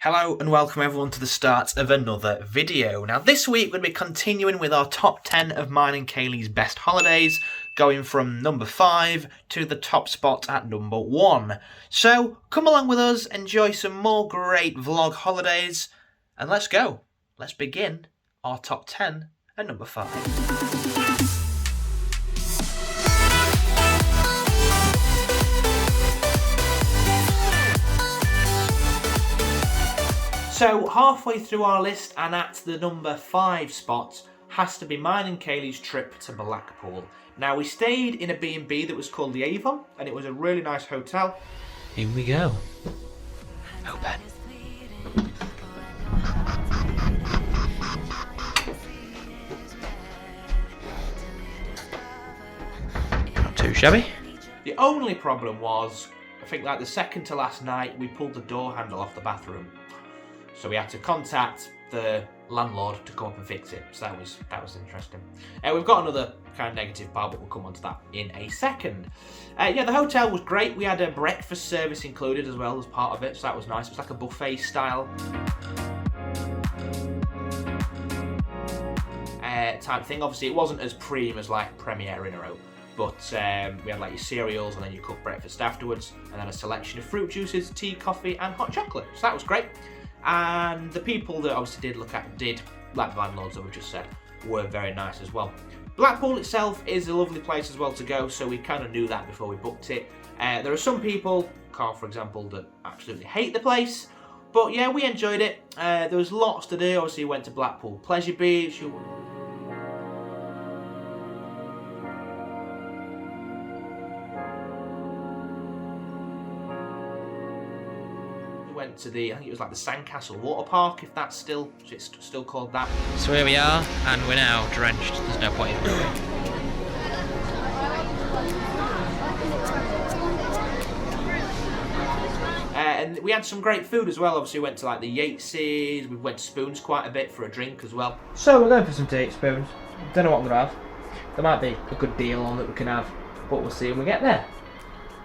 Hello and welcome everyone to the start of another video. Now this week we're going to be continuing with our top 10 of mine and Kaylee's best holidays, going from number 5 to the top spot at number 1. So come along with us, enjoy some more great vlog holidays, and let's go. Let's begin our top 10 at number 5. So halfway through our list and at the number 5 spot has to be mine and Kaylee's trip to Blackpool. Now we stayed in a B&B that was called the Avon and it was a really nice hotel. Here we go. Open. Not too shabby. The only problem was, I think like the second to last night we pulled the door handle off the bathroom. So we had to contact the landlord to come up and fix it. So that was interesting. We've got another kind of negative part, but we'll come on to that in a second. Yeah, the hotel was great. We had a breakfast service included as well as part of it, so that was nice. It was like a buffet style type thing. Obviously, it wasn't as premium as like Premier in a row, but we had like your cereals and then you cook breakfast afterwards, and then a selection of fruit juices, tea, coffee, and hot chocolate. So that was great. And the people that obviously did, like the landlords that we've just said, were very nice as well. Blackpool itself is a lovely place as well to go, so we kind of knew that before we booked it. There are some people, Carl for example, that absolutely hate the place, but yeah, we enjoyed it. There was lots to do. Obviously we went to Blackpool Pleasure Beach. Went to the, I think it was like the Sandcastle water park, if that's still, it's still called that. So here we are, and we're now drenched. There's no point in moving. And we had some great food as well. Obviously we went to like the Yateses, we went to Spoons quite a bit for a drink as well. So we're going for some tea at Spoons. Don't know what I'm going to have. There might be a good deal on that we can have, but we'll see when we get there.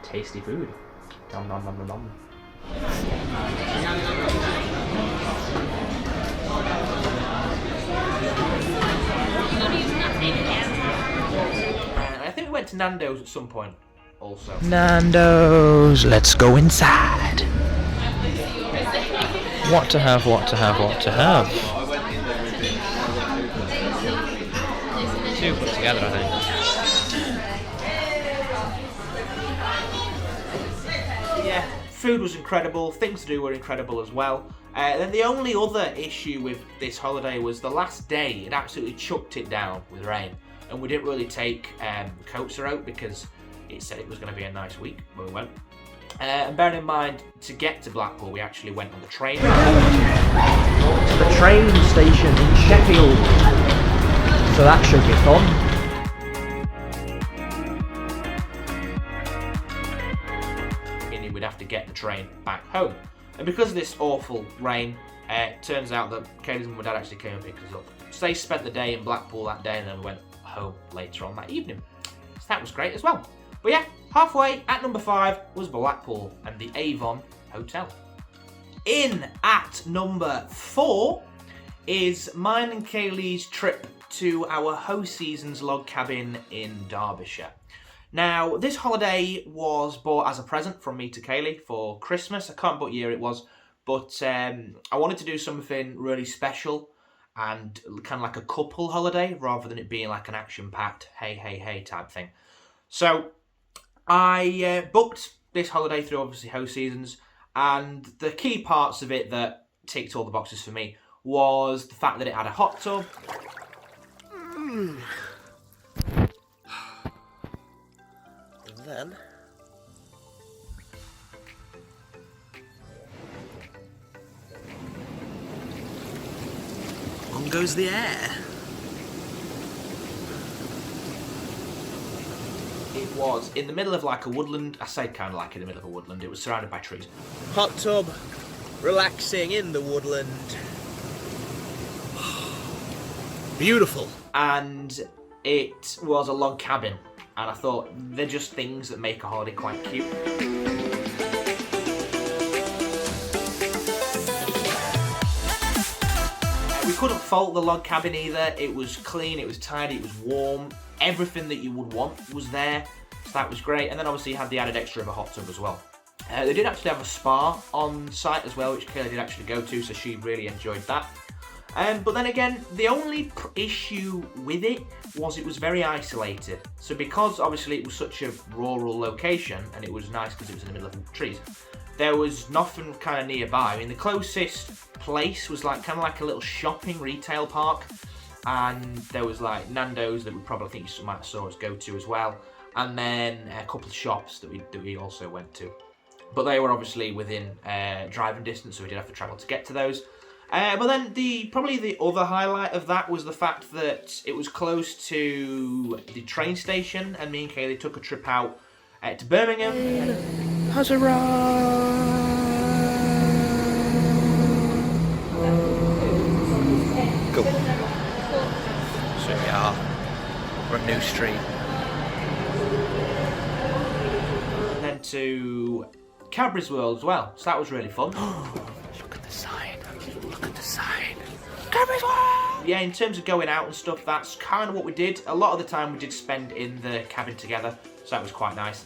Tasty food. Nom nom nom nom nom. I think we went to Nando's at some point also. Nando's, let's go inside. What to have, what to have, what to have. Two put together, I think. Yeah. Food was incredible, things to do were incredible as well. Then the only other issue with this holiday was the last day, it absolutely chucked it down with rain. And we didn't really take coats out because it said it was going to be a nice week when we went. And bearing in mind, to get to Blackpool, we actually went on the train. To the train station in Sheffield. So that should be fun. We'd have to get the train back home. And because of this awful rain, it turns out that Kaylee's mum and dad actually came and picked us up. So they spent the day in Blackpool that day and then we went home later on that evening. So that was great as well. But yeah, halfway at number 5 was Blackpool and the Avon Hotel. In at number 4 is mine and Kaylee's trip to our Ho Seasons log cabin in Derbyshire. Now, this holiday was bought as a present from me to Kaylee for Christmas. I can't remember what year it was, but I wanted to do something really special and kind of like a couple holiday rather than it being like an action-packed hey, hey, hey type thing. So I booked this holiday through obviously Ho Seasons, and the key parts of it that ticked all the boxes for me was the fact that it had a hot tub. Then on goes the air. It was in the middle of like a woodland. I say kind of like in the middle of a woodland. It was surrounded by trees. Hot tub, relaxing in the woodland. Beautiful. And it was a log cabin. And I thought, they're just things that make a holiday quite cute. We couldn't fault the log cabin either. It was clean, it was tidy, it was warm. Everything that you would want was there, so that was great. And then obviously you had the added extra of a hot tub as well. They did actually have a spa on site as well, which Kayla did actually go to, so she really enjoyed that. But then again, the only issue with it was very isolated. So because obviously it was such a rural location, and it was nice because it was in the middle of trees, there was nothing kind of nearby. I mean, the closest place was like kind of like a little shopping retail park, and there was like Nando's that we probably think you might have saw us go to as well, and then a couple of shops that we also went to. But they were obviously within driving distance, so we did have to travel to get to those. But then probably the other highlight of that was the fact that it was close to the train station, and me and Kaylee took a trip out to Birmingham. Huzzah! Go. So we are. We're at New Street. And then to Cadbury's World as well, so that was really fun. Look at the sign. Look at the sign. Cadbury's World! Yeah, in terms of going out and stuff, that's kind of what we did. A lot of the time we did spend in the cabin together, so that was quite nice.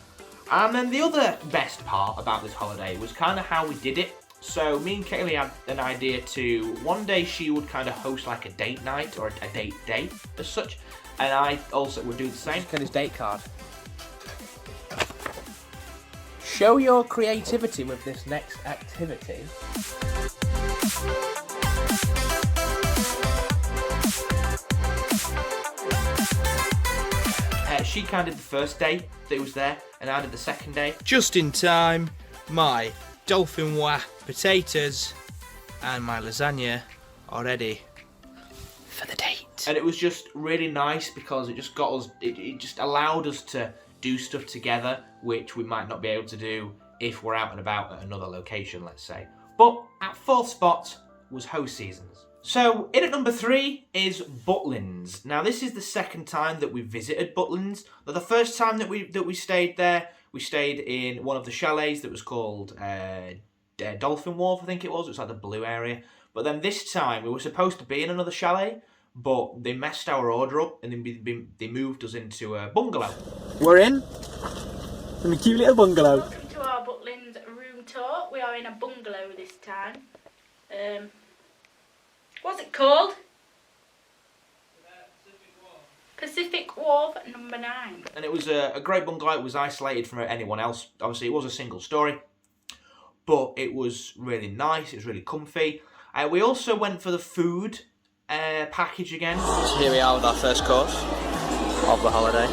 And then the other best part about this holiday was kind of how we did it. So me and Kaylee had an idea to, one day she would kind of host like a date night, or a date day as such, and I also would do the same. Look at his date card. Show your creativity with this next activity. She kind of did the first day that was there, and I did the second day. Just in time, my dolphin wah potatoes and my lasagna are ready for the date. And it was just really nice because it just got us, it just allowed us to do stuff together, which we might not be able to do if we're out and about at another location, let's say. But at fourth spot was Host Seasons. So in at number 3 is Butlins. Now this is the second time that we visited Butlins. The first time that we stayed there, we stayed in one of the chalets that was called Dolphin Wharf, I think it was. It was like the blue area. But then this time we were supposed to be in another chalet, but they messed our order up and then they moved us into a bungalow. We're in a cute little bungalow. Welcome to our Butlins room tour. We are in a bungalow this time. What's it called? Pacific Wharf number 9. And it was a great bungalow. It was isolated from anyone else. Obviously, it was a single story, but it was really nice. It was really comfy. We also went for the food package again. So here we are with our first course of the holiday.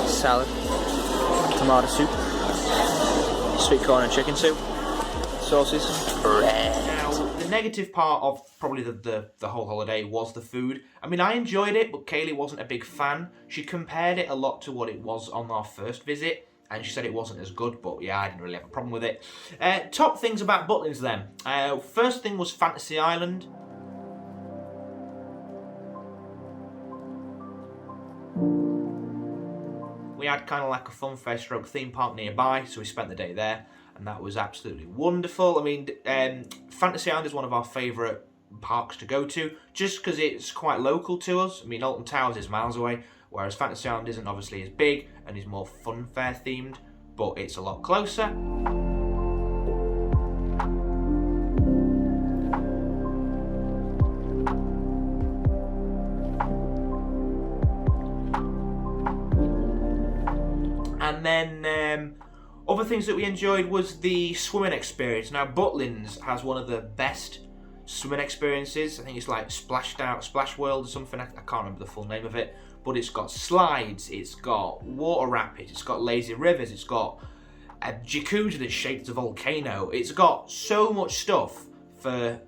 Salad, tomato soup, sweet corn and chicken soup, sauces, bread. Now, the negative part of probably the whole holiday was the food. I mean, I enjoyed it, but Kaylee wasn't a big fan. She compared it a lot to what it was on our first visit, and she said it wasn't as good, but yeah, I didn't really have a problem with it. Top things about Butlins then. First thing was Fantasy Island. We had kind of like a fun fair stroke theme park nearby, so we spent the day there, and that was absolutely wonderful. I mean, Fantasy Island is one of our favourite parks to go to, just because it's quite local to us. I mean, Alton Towers is miles away, whereas Fantasy Island isn't obviously as big and is more fun fair themed, but it's a lot closer. And then other things that we enjoyed was the swimming experience. Now Butlins has one of the best swimming experiences. I think it's like Splash World or something. I can't remember the full name of it. But it's got slides, it's got water rapids, it's got lazy rivers, it's got a jacuzzi that's shaped as a volcano. It's got so much stuff for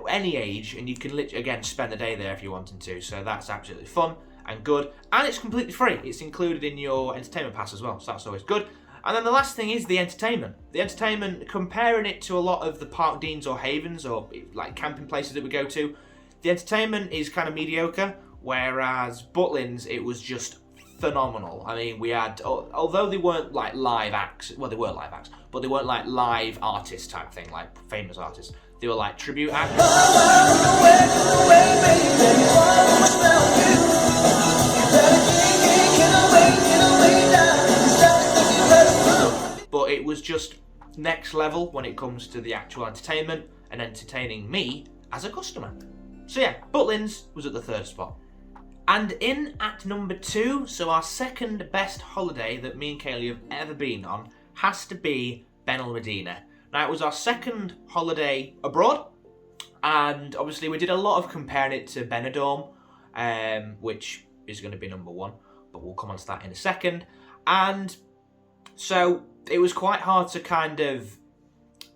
any age, and you can literally, again, spend the day there if you're wanting to. So that's absolutely fun and good, and it's completely free. It's included in your entertainment pass as well, so that's always good. And then the last thing is the entertainment. The entertainment, comparing it to a lot of the Park Deans or Havens or like camping places that we go to, the entertainment is kind of mediocre, whereas Butlins, it was just phenomenal. I mean, we had, although they weren't like live acts, well, they were live acts, but they weren't like live artist type thing, like famous artists. They were like tribute acts. But it was just next level when it comes to the actual entertainment and entertaining me as a customer. So yeah, Butlins was at the 3rd spot. And in at number 2, so our second best holiday that me and Kaylee have ever been on, has to be Benalmadena. Now, it was our second holiday abroad, and obviously we did a lot of comparing it to Benidorm, which is going to be number 1, but we'll come on to that in a second. And so it was quite hard to kind of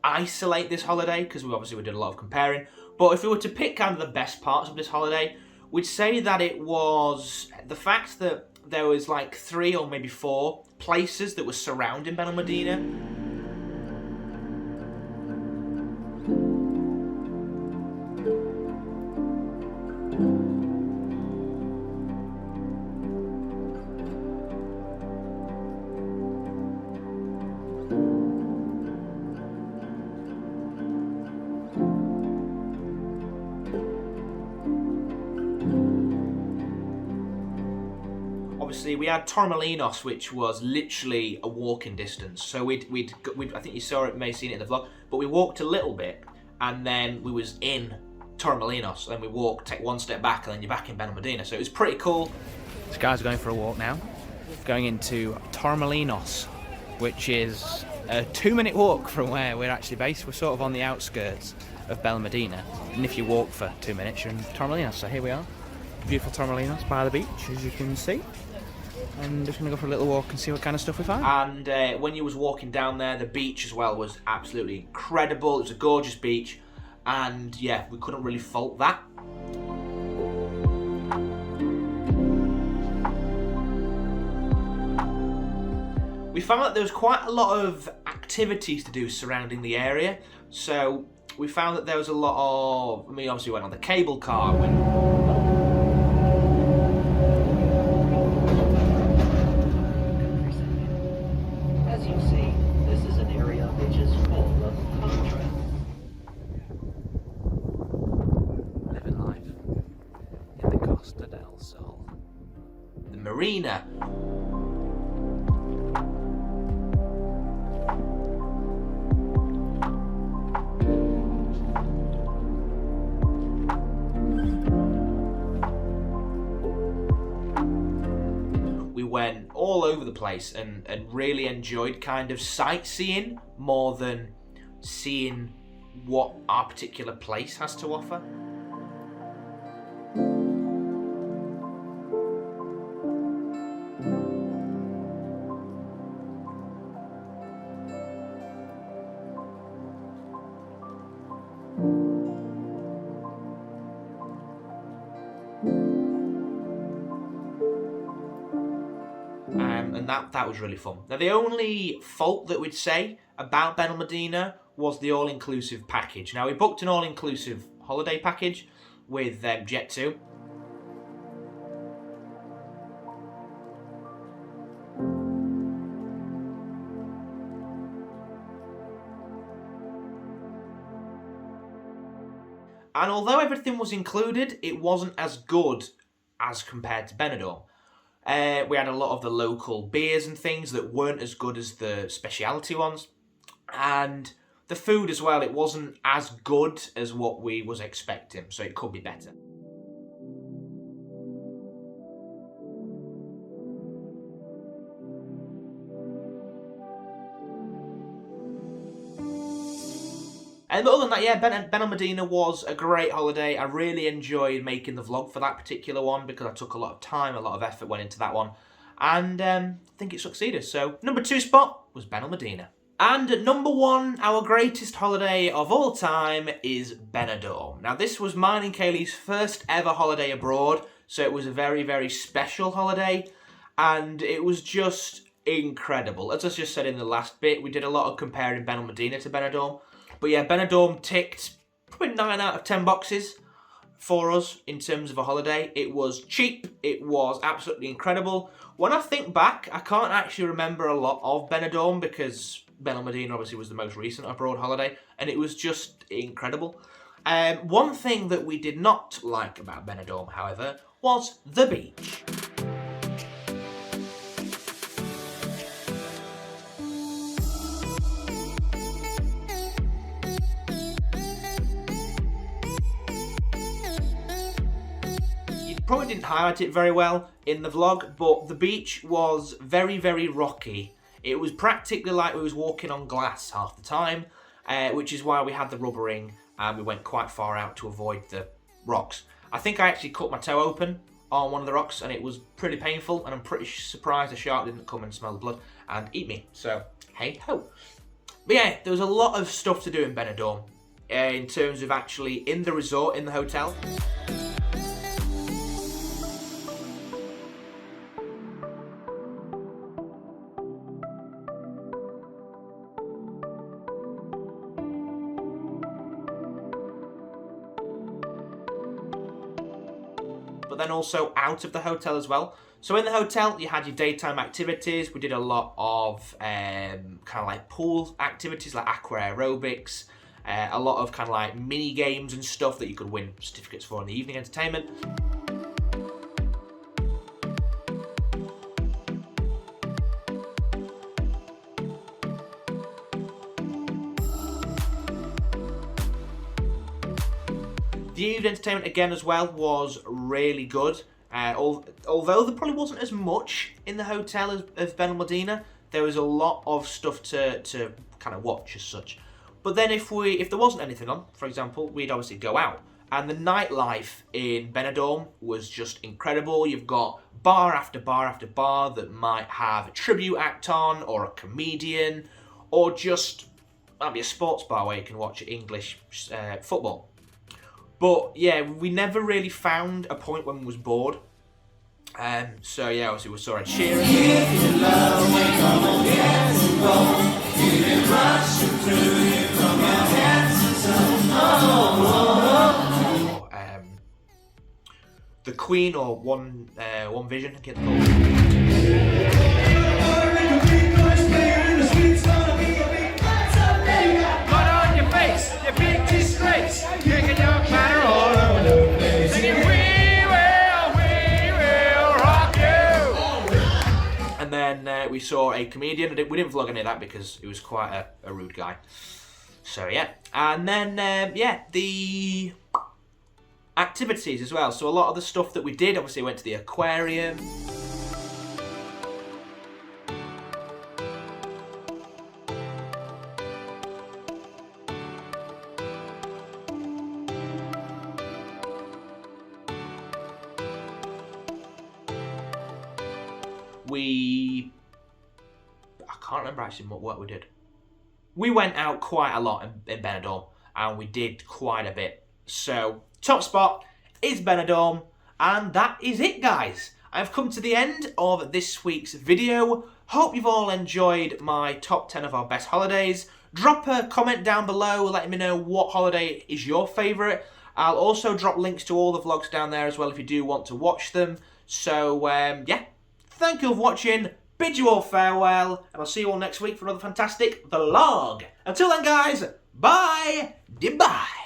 isolate this holiday, because we did a lot of comparing. But if we were to pick kind of the best parts of this holiday, we'd say that it was the fact that there was like 3 or maybe 4 places that were surrounding Benalmadena. Obviously, we had Torremolinos, which was literally a walking distance. So we'd I think you saw it, may have seen it in the vlog, but we walked a little bit, and then we was in Torremolinos, and then we walked, take one step back, and then you're back in Benalmadena. So it was pretty cool. This guy's going for a walk now, going into Torremolinos, which is a 2-minute walk from where we're actually based. We're sort of on the outskirts of Benalmadena, and if you walk for 2 minutes, you're in Torremolinos. So here we are, beautiful Torremolinos by the beach, as you can see. And just going to go for a little walk and see what kind of stuff we find. And when you was walking down there, the beach as well was absolutely incredible. It was a gorgeous beach, and yeah, we couldn't really fault that. We found that there was quite a lot of activities to do surrounding the area. So we found that there was a lot of, obviously went on the cable car. As you see, this is an area which is full of contrast. Living life in the Costa del Sol. The marina. We went all over the place and really enjoyed kind of sightseeing more than seeing what our particular place has to offer. And that was really fun. Now, the only fault that we'd say about Benalmadena was the all-inclusive package. Now, we booked an all-inclusive holiday package with Jet2. And although everything was included, it wasn't as good as compared to Benidorm. We had a lot of the local beers and things that weren't as good as the specialty ones. And the food as well, it wasn't as good as what we was expecting, so it could be better. And other than that, yeah, Benalmadena was a great holiday. I really enjoyed making the vlog for that particular one because I took a lot of time, a lot of effort went into that one. And I think it succeeded. So, number 2 spot was Benalmadena. And at number 1, our greatest holiday of all time is Benidorm. Now, this was mine and Kaylee's first ever holiday abroad. So it was a very, very special holiday. And it was just incredible. As I just said in the last bit, we did a lot of comparing Benalmadena to Benidorm. But yeah, Benidorm ticked probably 9 out of 10 boxes. for us in terms of a holiday. It was cheap, it was absolutely incredible. When I think back, I can't actually remember a lot of Benidorm because Benalmadena obviously was the most recent abroad holiday, and it was just incredible. One thing that we did not like about Benidorm, however, was the beach. Probably didn't highlight it very well in the vlog, but the beach was very, very rocky. It was practically like we was walking on glass half the time, which is why we had the rubbering and we went quite far out to avoid the rocks. I think I actually cut my toe open on one of the rocks and it was pretty painful, and I'm pretty surprised a shark didn't come and smell the blood and eat me. So, hey ho. But yeah, there was a lot of stuff to do in Benidorm in terms of actually in the resort, in the hotel. But then also out of the hotel as well. So in the hotel, you had your daytime activities. We did a lot of kind of like pool activities, like aqua aerobics, a lot of kind of like mini games and stuff that you could win certificates for in the evening entertainment. The evening entertainment again as well was really good. Although there probably wasn't as much in the hotel as Benalmadena, there was a lot of stuff to kind of watch as such. But then if there wasn't anything on, for example, we'd obviously go out. And the nightlife in Benidorm was just incredible. You've got bar after bar after bar that might have a tribute act on, or a comedian, or just maybe a sports bar where you can watch English football. But yeah, we never really found a point when we was bored. So yeah, obviously we saw Ed Sheeran. The Queen, or One Vision, I can't call And then we saw a comedian. We didn't vlog any of that because he was quite a rude guy. So yeah. And then, yeah, the activities as well. So a lot of the stuff that we did, obviously went to the aquarium. I can't remember actually what we did. We went out quite a lot in Benidorm, and we did quite a bit. So, top spot is Benidorm, and that is it, guys. I've come to the end of this week's video. Hope you've all enjoyed my top 10 of our best holidays. Drop a comment down below letting me know what holiday is your favourite. I'll also drop links to all the vlogs down there as well if you do want to watch them. So, yeah. Thank you for watching, bid you all farewell, and I'll see you all next week for another fantastic vlog. Until then, guys, bye, goodbye.